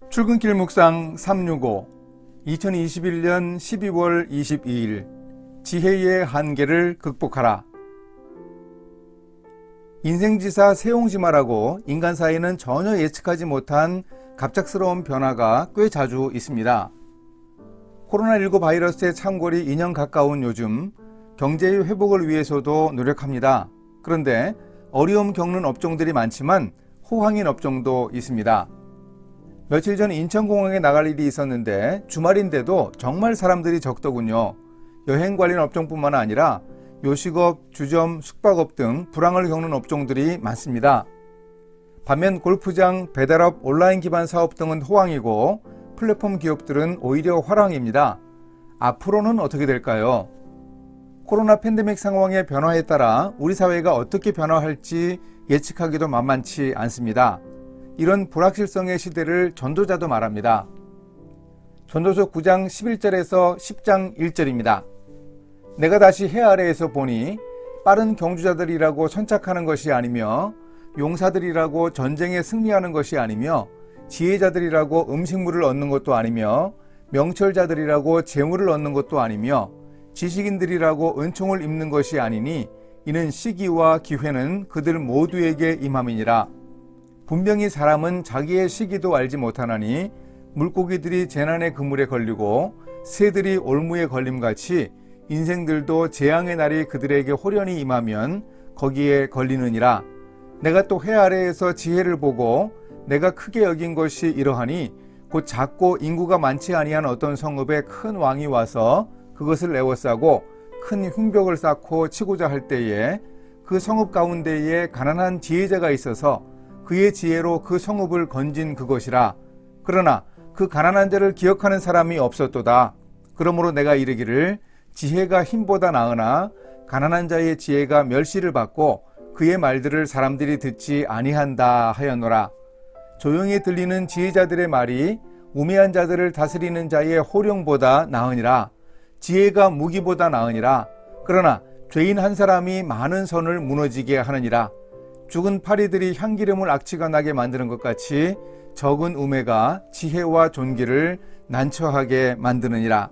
출근길 묵상 365 2021년 12월 22일 지혜의 한계를 극복하라. 인생지사 세옹지마라고 인간 사이는 전혀 예측하지 못한 갑작스러운 변화가 꽤 자주 있습니다. 코로나19 바이러스의 창궐이 2년 가까운 요즘 경제의 회복을 위해서도 노력합니다. 그런데 어려움 겪는 업종들이 많지만 호황인 업종도 있습니다. 며칠 전 인천공항에 나갈 일이 있었는데 주말인데도 정말 사람들이 적더군요. 여행 관련 업종뿐만 아니라 요식업, 주점, 숙박업 등 불황을 겪는 업종들이 많습니다. 반면 골프장, 배달업, 온라인 기반 사업 등은 호황이고 플랫폼 기업들은 오히려 화랑입니다. 앞으로는 어떻게 될까요? 코로나 팬데믹 상황의 변화에 따라 우리 사회가 어떻게 변화할지 예측하기도 만만치 않습니다. 이런 불확실성의 시대를 전도자도 말합니다. 전도서 9장 11절에서 10장 1절입니다. 내가 다시 해 아래에서 보니 빠른 경주자들이라고 선착하는 것이 아니며 용사들이라고 전쟁에 승리하는 것이 아니며 지혜자들이라고 음식물을 얻는 것도 아니며 명철자들이라고 재물을 얻는 것도 아니며 지식인들이라고 은총을 입는 것이 아니니 이는 시기와 기회는 그들 모두에게 임함이니라. 분명히 사람은 자기의 시기도 알지 못하나니 물고기들이 재난의 그물에 걸리고 새들이 올무에 걸림같이 인생들도 재앙의 날이 그들에게 호련히 임하면 거기에 걸리느니라. 내가 또 해 아래에서 지혜를 보고 내가 크게 여긴 것이 이러하니 곧 작고 인구가 많지 아니한 어떤 성읍에 큰 왕이 와서 그것을 에워싸고 큰 흉벽을 쌓고 치고자 할 때에 그 성읍 가운데에 가난한 지혜자가 있어서 그의 지혜로 그 성읍을 건진 그것이라. 그러나 그 가난한 자를 기억하는 사람이 없었도다. 그러므로 내가 이르기를 지혜가 힘보다 나으나 가난한 자의 지혜가 멸시를 받고 그의 말들을 사람들이 듣지 아니한다 하였노라. 조용히 들리는 지혜자들의 말이 우매한 자들을 다스리는 자의 호령보다 나으니라. 지혜가 무기보다 나으니라. 그러나 죄인 한 사람이 많은 선을 무너지게 하느니라. 죽은 파리들이 향기름을 악취가 나게 만드는 것 같이 적은 우매가 지혜와 존귀를 난처하게 만드느니라.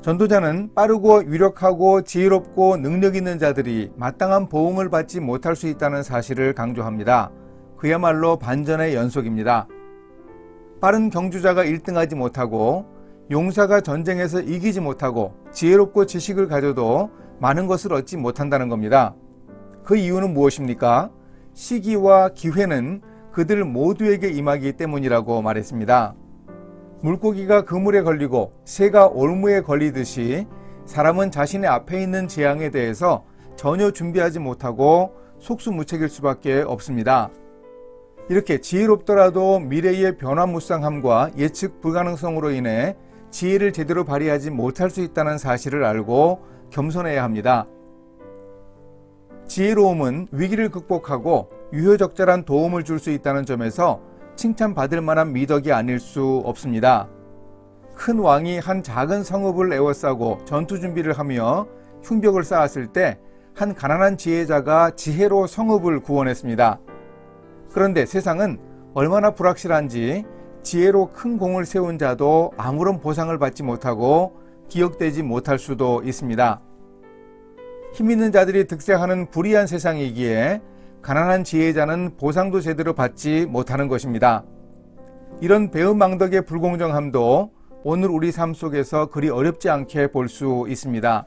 전도자는 빠르고 유력하고 지혜롭고 능력 있는 자들이 마땅한 보응을 받지 못할 수 있다는 사실을 강조합니다. 그야말로 반전의 연속입니다. 빠른 경주자가 1등하지 못하고 용사가 전쟁에서 이기지 못하고 지혜롭고 지식을 가져도 많은 것을 얻지 못한다는 겁니다. 그 이유는 무엇입니까? 시기와 기회는 그들 모두에게 임하기 때문이라고 말했습니다. 물고기가 그물에 걸리고 새가 올무에 걸리듯이 사람은 자신의 앞에 있는 재앙에 대해서 전혀 준비하지 못하고 속수무책일 수밖에 없습니다. 이렇게 지혜롭더라도 미래의 변화무쌍함과 예측 불가능성으로 인해 지혜를 제대로 발휘하지 못할 수 있다는 사실을 알고 겸손해야 합니다. 지혜로움은 위기를 극복하고 유효적절한 도움을 줄 수 있다는 점에서 칭찬받을 만한 미덕이 아닐 수 없습니다. 큰 왕이 한 작은 성읍을 에워싸고 전투 준비를 하며 흉벽을 쌓았을 때 한 가난한 지혜자가 지혜로 성읍을 구원했습니다. 그런데 세상은 얼마나 불확실한지 지혜로 큰 공을 세운 자도 아무런 보상을 받지 못하고 기억되지 못할 수도 있습니다. 힘 있는 자들이 득세하는 불의한 세상이기에 가난한 지혜자는 보상도 제대로 받지 못하는 것입니다. 이런 배은망덕의 불공정함도 오늘 우리 삶 속에서 그리 어렵지 않게 볼 수 있습니다.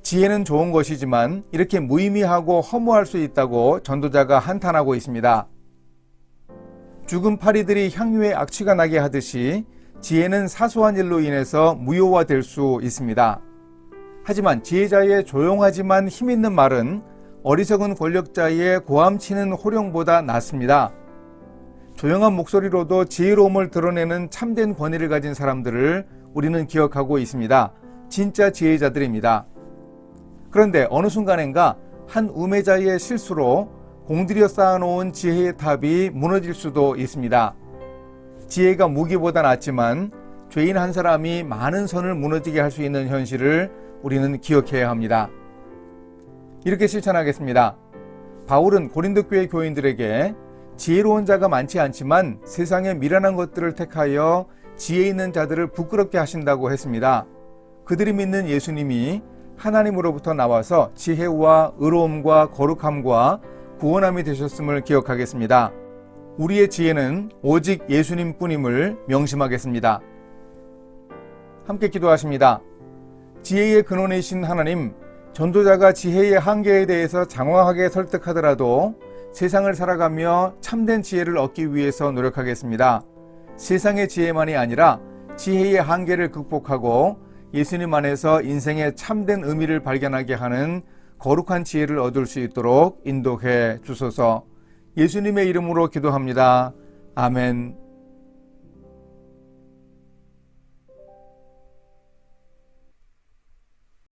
지혜는 좋은 것이지만 이렇게 무의미하고 허무할 수 있다고 전도자가 한탄하고 있습니다. 죽은 파리들이 향유에 악취가 나게 하듯이 지혜는 사소한 일로 인해서 무효화될 수 있습니다. 하지만 지혜자의 조용하지만 힘있는 말은 어리석은 권력자의 고함치는 호령보다 낫습니다. 조용한 목소리로도 지혜로움을 드러내는 참된 권위를 가진 사람들을 우리는 기억하고 있습니다. 진짜 지혜자들입니다. 그런데 어느 순간엔가 한 우매자의 실수로 공들여 쌓아놓은 지혜의 탑이 무너질 수도 있습니다. 지혜가 무기보다 낫지만 죄인 한 사람이 많은 선을 무너지게 할 수 있는 현실을 우리는 기억해야 합니다. 이렇게 실천하겠습니다. 바울은 고린도 교회 교인들에게 지혜로운 자가 많지 않지만 세상의 미련한 것들을 택하여 지혜 있는 자들을 부끄럽게 하신다고 했습니다. 그들이 믿는 예수님이 하나님으로부터 나와서 지혜와 의로움과 거룩함과 구원함이 되셨음을 기억하겠습니다. 우리의 지혜는 오직 예수님 뿐임을 명심하겠습니다. 함께 기도하십니다. 지혜의 근원이신 하나님, 전도자가 지혜의 한계에 대해서 장황하게 설득하더라도 세상을 살아가며 참된 지혜를 얻기 위해서 노력하겠습니다. 세상의 지혜만이 아니라 지혜의 한계를 극복하고 예수님 안에서 인생의 참된 의미를 발견하게 하는 거룩한 지혜를 얻을 수 있도록 인도해 주소서. 예수님의 이름으로 기도합니다. 아멘.